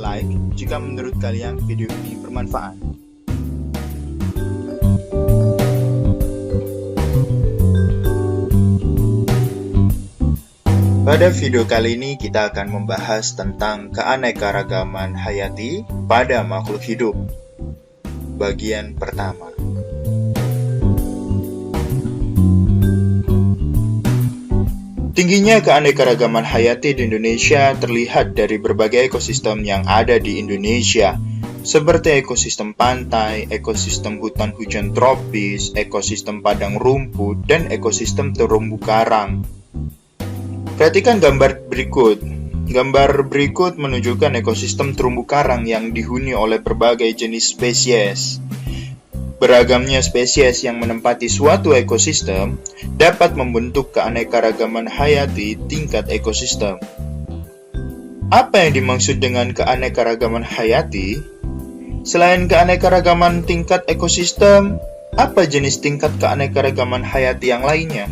like jika menurut kalian video ini bermanfaat. Pada video kali ini kita akan membahas tentang keanekaragaman hayati pada makhluk hidup. Bagian pertama. Tingginya keanekaragaman hayati di Indonesia terlihat dari berbagai ekosistem yang ada di Indonesia, seperti ekosistem pantai, ekosistem hutan hujan tropis, ekosistem padang rumput, dan ekosistem terumbu karang. Perhatikan gambar berikut. Gambar berikut menunjukkan ekosistem terumbu karang yang dihuni oleh berbagai jenis spesies. Beragamnya spesies yang menempati suatu ekosistem dapat membentuk keanekaragaman hayati tingkat ekosistem. Apa yang dimaksud dengan keanekaragaman hayati? Selain keanekaragaman tingkat ekosistem, apa jenis tingkat keanekaragaman hayati yang lainnya?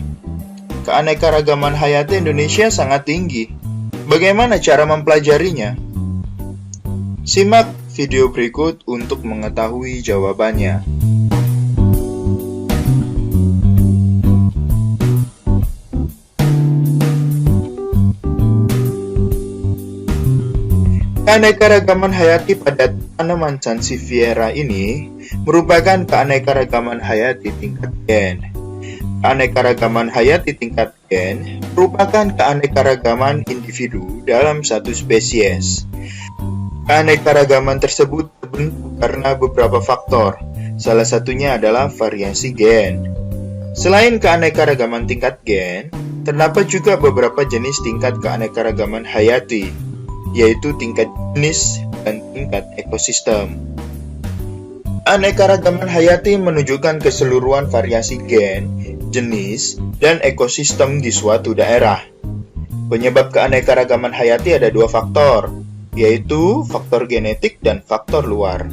Keanekaragaman hayati Indonesia sangat tinggi. Bagaimana cara mempelajarinya? Simak video berikut untuk mengetahui jawabannya. Keanekaragaman hayati pada tanaman Sansevieria ini merupakan keanekaragaman hayati tingkat gen. Keanekaragaman hayati tingkat gen merupakan keanekaragaman individu dalam satu spesies. Keanekaragaman tersebut terbentuk karena beberapa faktor. Salah satunya adalah variasi gen. Selain keanekaragaman tingkat gen, terdapat juga beberapa jenis tingkat keanekaragaman hayati, yaitu tingkat jenis dan tingkat ekosistem. Keanekaragaman hayati menunjukkan keseluruhan variasi gen, jenis, dan ekosistem di suatu daerah. Penyebab keanekaragaman hayati ada dua faktor, yaitu faktor genetik dan faktor luar.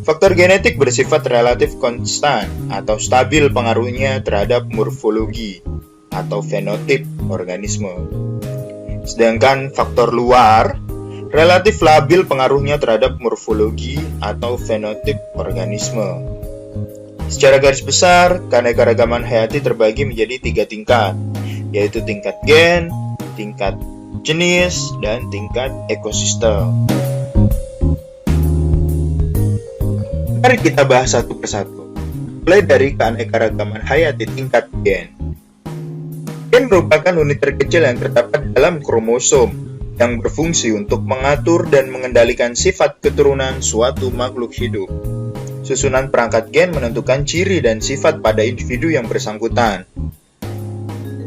Faktor genetik bersifat relatif konstan atau stabil pengaruhnya terhadap morfologi atau fenotip organisme. Sedangkan faktor luar relatif labil pengaruhnya terhadap morfologi atau fenotip organisme. Secara garis besar, keanekaragaman hayati terbagi menjadi tiga tingkat, yaitu tingkat gen, tingkat jenis, dan tingkat ekosistem. Mari kita bahas satu persatu. Mulai dari keanekaragaman hayati tingkat gen. Gen merupakan unit terkecil yang terdapat dalam kromosom, yang berfungsi untuk mengatur dan mengendalikan sifat keturunan suatu makhluk hidup. Susunan perangkat gen menentukan ciri dan sifat pada individu yang bersangkutan.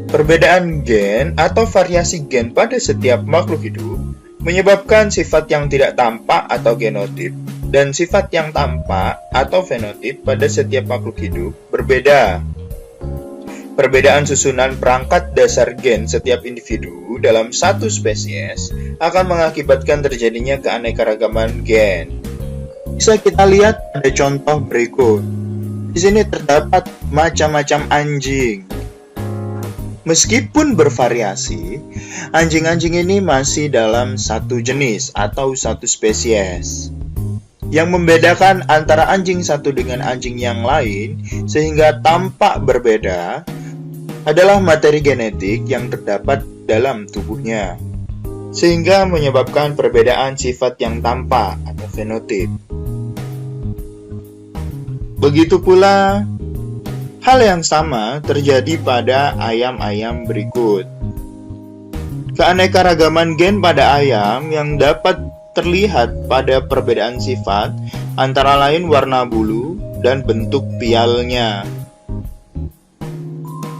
Perbedaan gen atau variasi gen pada setiap makhluk hidup menyebabkan sifat yang tidak tampak atau genotip dan sifat yang tampak atau fenotip pada setiap makhluk hidup berbeda. Perbedaan susunan perangkat dasar gen setiap individu dalam satu spesies akan mengakibatkan terjadinya keanekaragaman gen. Bisa kita lihat pada contoh berikut. Di sini terdapat macam-macam anjing. Meskipun bervariasi, anjing-anjing ini masih dalam satu jenis atau satu spesies. Yang membedakan antara anjing satu dengan anjing yang lain sehingga tampak berbeda adalah materi genetik yang terdapat dalam tubuhnya, sehingga menyebabkan perbedaan sifat yang tampak atau fenotip. Begitu pula, hal yang sama terjadi pada ayam-ayam berikut. Keanekaragaman gen pada ayam yang dapat terlihat pada perbedaan sifat antara lain warna bulu dan bentuk pialnya.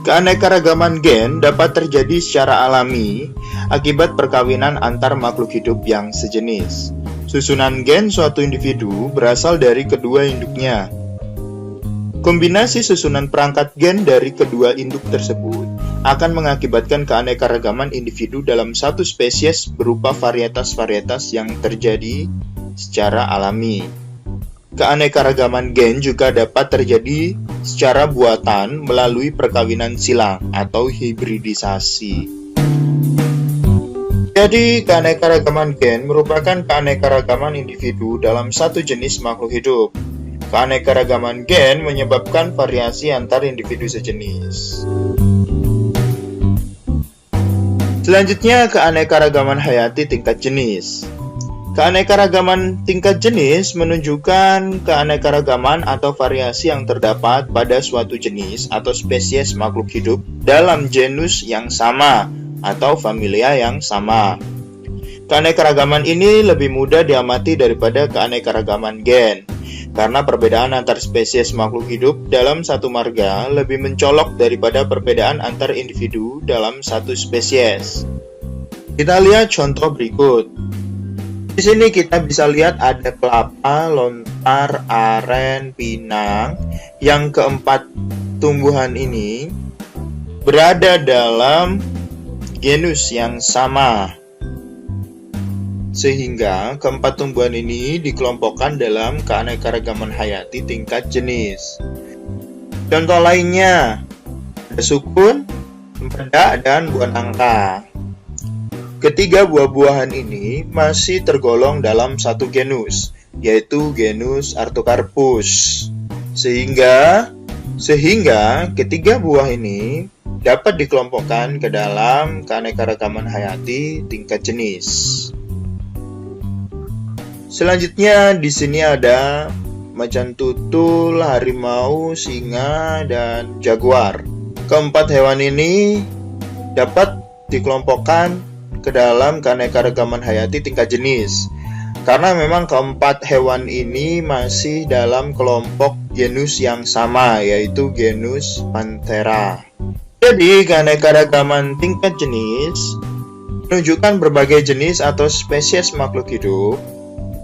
Keanekaragaman gen dapat terjadi secara alami akibat perkawinan antar makhluk hidup yang sejenis. Susunan gen suatu individu berasal dari kedua induknya. Kombinasi susunan perangkat gen dari kedua induk tersebut akan mengakibatkan keanekaragaman individu dalam satu spesies berupa varietas-varietas yang terjadi secara alami. Keanekaragaman gen juga dapat terjadi secara buatan melalui perkawinan silang atau hibridisasi. Jadi, keanekaragaman gen merupakan keanekaragaman individu dalam satu jenis makhluk hidup. Keanekaragaman gen menyebabkan variasi antar individu sejenis. Selanjutnya, keanekaragaman hayati tingkat jenis. Keanekaragaman tingkat jenis menunjukkan keanekaragaman atau variasi yang terdapat pada suatu jenis atau spesies makhluk hidup dalam genus yang sama atau familia yang sama. Keanekaragaman ini lebih mudah diamati daripada keanekaragaman gen, karena perbedaan antar spesies makhluk hidup dalam satu marga lebih mencolok daripada perbedaan antar individu dalam satu spesies. Kita lihat contoh berikut. Di sini kita bisa lihat ada kelapa, lontar, aren, pinang. Yang keempat tumbuhan ini berada dalam genus yang sama, sehingga keempat tumbuhan ini dikelompokkan dalam keanekaragaman hayati tingkat jenis. Contoh lainnya, ada sukun, empedak, dan buah nangka. Ketiga buah-buahan ini masih tergolong dalam satu genus, yaitu genus Artocarpus. Sehingga ketiga buah ini dapat dikelompokkan ke dalam keanekaragaman hayati tingkat jenis. Selanjutnya di sini ada macan tutul, harimau, singa, dan jaguar. Keempat hewan ini dapat dikelompokkan ke dalam keanekaragaman hayati tingkat jenis, karena memang keempat hewan ini masih dalam kelompok genus yang sama, yaitu genus Panthera. Jadi, keanekaragaman tingkat jenis menunjukkan berbagai jenis atau spesies makhluk hidup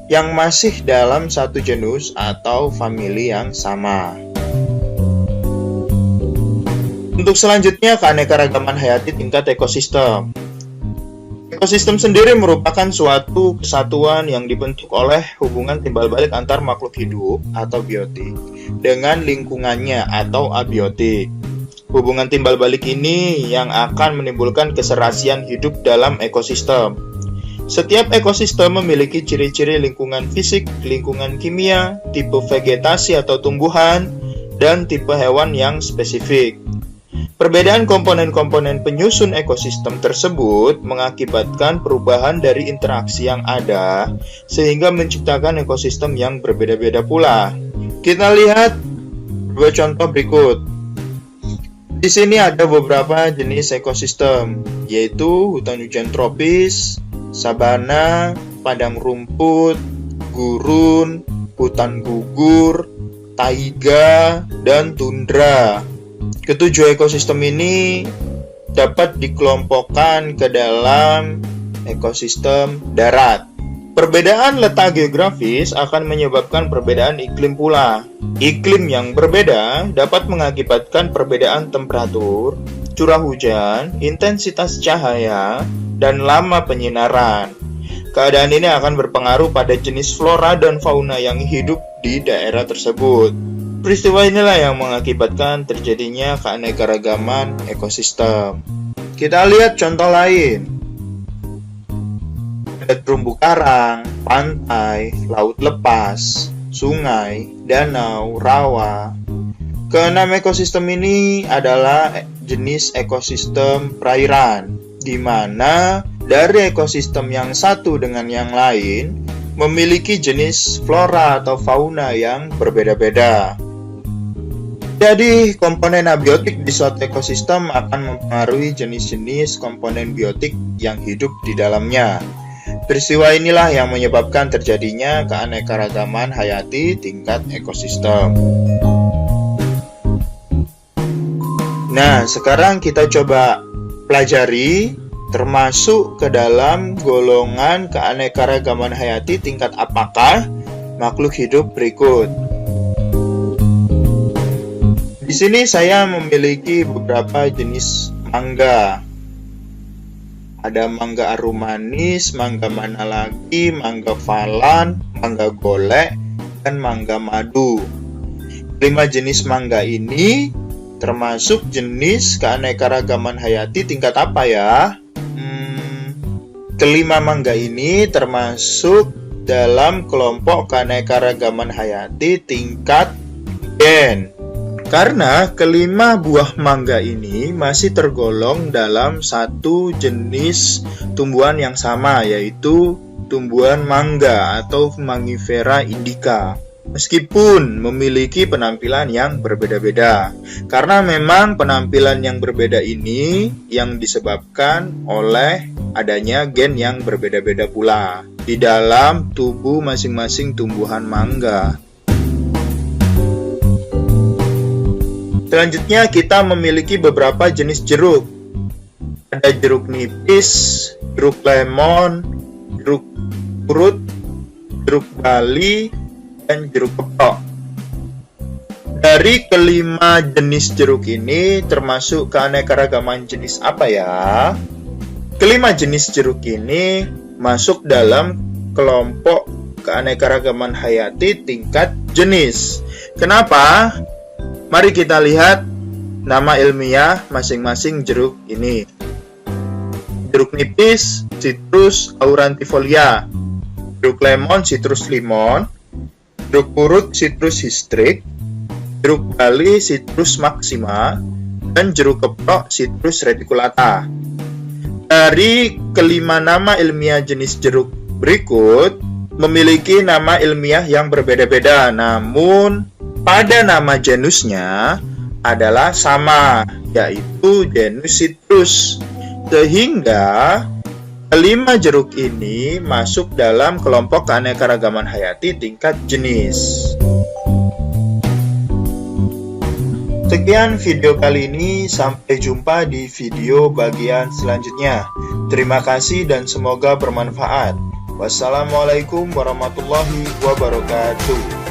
yang masih dalam satu genus atau famili yang sama. Untuk selanjutnya, keanekaragaman hayati tingkat ekosistem. Ekosistem sendiri merupakan suatu kesatuan yang dibentuk oleh hubungan timbal balik antar makhluk hidup atau biotik dengan lingkungannya atau abiotik. Hubungan timbal balik ini yang akan menimbulkan keserasian hidup dalam ekosistem. Setiap ekosistem memiliki ciri-ciri lingkungan fisik, lingkungan kimia, tipe vegetasi atau tumbuhan, dan tipe hewan yang spesifik. Perbedaan komponen-komponen penyusun ekosistem tersebut mengakibatkan perubahan dari interaksi yang ada, sehingga menciptakan ekosistem yang berbeda-beda pula. Kita lihat dua contoh berikut. Di sini ada beberapa jenis ekosistem, yaitu hutan hujan tropis, sabana, padang rumput, gurun, hutan gugur, taiga, dan tundra. Ketujuh ekosistem ini dapat dikelompokkan ke dalam ekosistem darat. Perbedaan letak geografis akan menyebabkan perbedaan iklim pula. Iklim yang berbeda dapat mengakibatkan perbedaan temperatur, curah hujan, intensitas cahaya, dan lama penyinaran. Keadaan ini akan berpengaruh pada jenis flora dan fauna yang hidup di daerah tersebut. Peristiwa inilah yang mengakibatkan terjadinya keanekaragaman ekosistem. Kita lihat contoh lain. Ada terumbu karang, pantai, laut lepas, sungai, danau, rawa. Keenam ekosistem ini adalah jenis ekosistem perairan, di mana dari ekosistem yang satu dengan yang lain memiliki jenis flora atau fauna yang berbeda-beda. Jadi, komponen abiotik di suatu ekosistem akan mempengaruhi jenis-jenis komponen biotik yang hidup di dalamnya. Peristiwa inilah yang menyebabkan terjadinya keanekaragaman hayati tingkat ekosistem. Nah, sekarang kita coba pelajari termasuk ke dalam golongan keanekaragaman hayati tingkat apakah makhluk hidup berikut. Di sini saya memiliki beberapa jenis mangga. Ada mangga arum manis, mangga mana lagi, mangga falan, mangga golek, dan mangga madu. 5 jenis mangga ini termasuk jenis keanekaragaman hayati tingkat apa ya? kelima mangga ini termasuk dalam kelompok keanekaragaman hayati tingkat gen. Karena kelima buah mangga ini masih tergolong dalam satu jenis tumbuhan yang sama, yaitu tumbuhan mangga atau Mangifera indica. Meskipun memiliki penampilan yang berbeda-beda. Karena memang penampilan yang berbeda ini yang disebabkan oleh adanya gen yang berbeda-beda pula di dalam tubuh masing-masing tumbuhan mangga. Selanjutnya kita memiliki beberapa jenis jeruk. Ada jeruk nipis, jeruk lemon, jeruk purut, jeruk bali, dan jeruk keprok. Dari kelima jenis jeruk ini termasuk keanekaragaman jenis apa ya? Kelima jenis jeruk ini masuk dalam kelompok keanekaragaman hayati tingkat jenis. Kenapa? Mari kita lihat nama ilmiah masing-masing jeruk ini. Jeruk nipis, Citrus aurantifolia. Jeruk lemon, Citrus limon. Jeruk purut, Citrus histrik. Jeruk bali, Citrus maxima. Dan jeruk keprok, Citrus reticulata. Dari kelima nama ilmiah jenis jeruk berikut memiliki nama ilmiah yang berbeda-beda, namun pada nama genusnya adalah sama, yaitu genus Citrus. Sehingga kelima jeruk ini masuk dalam kelompok keanekaragaman hayati tingkat jenis. Sekian video kali ini, sampai jumpa di video bagian selanjutnya. Terima kasih dan semoga bermanfaat. Wassalamualaikum warahmatullahi wabarakatuh.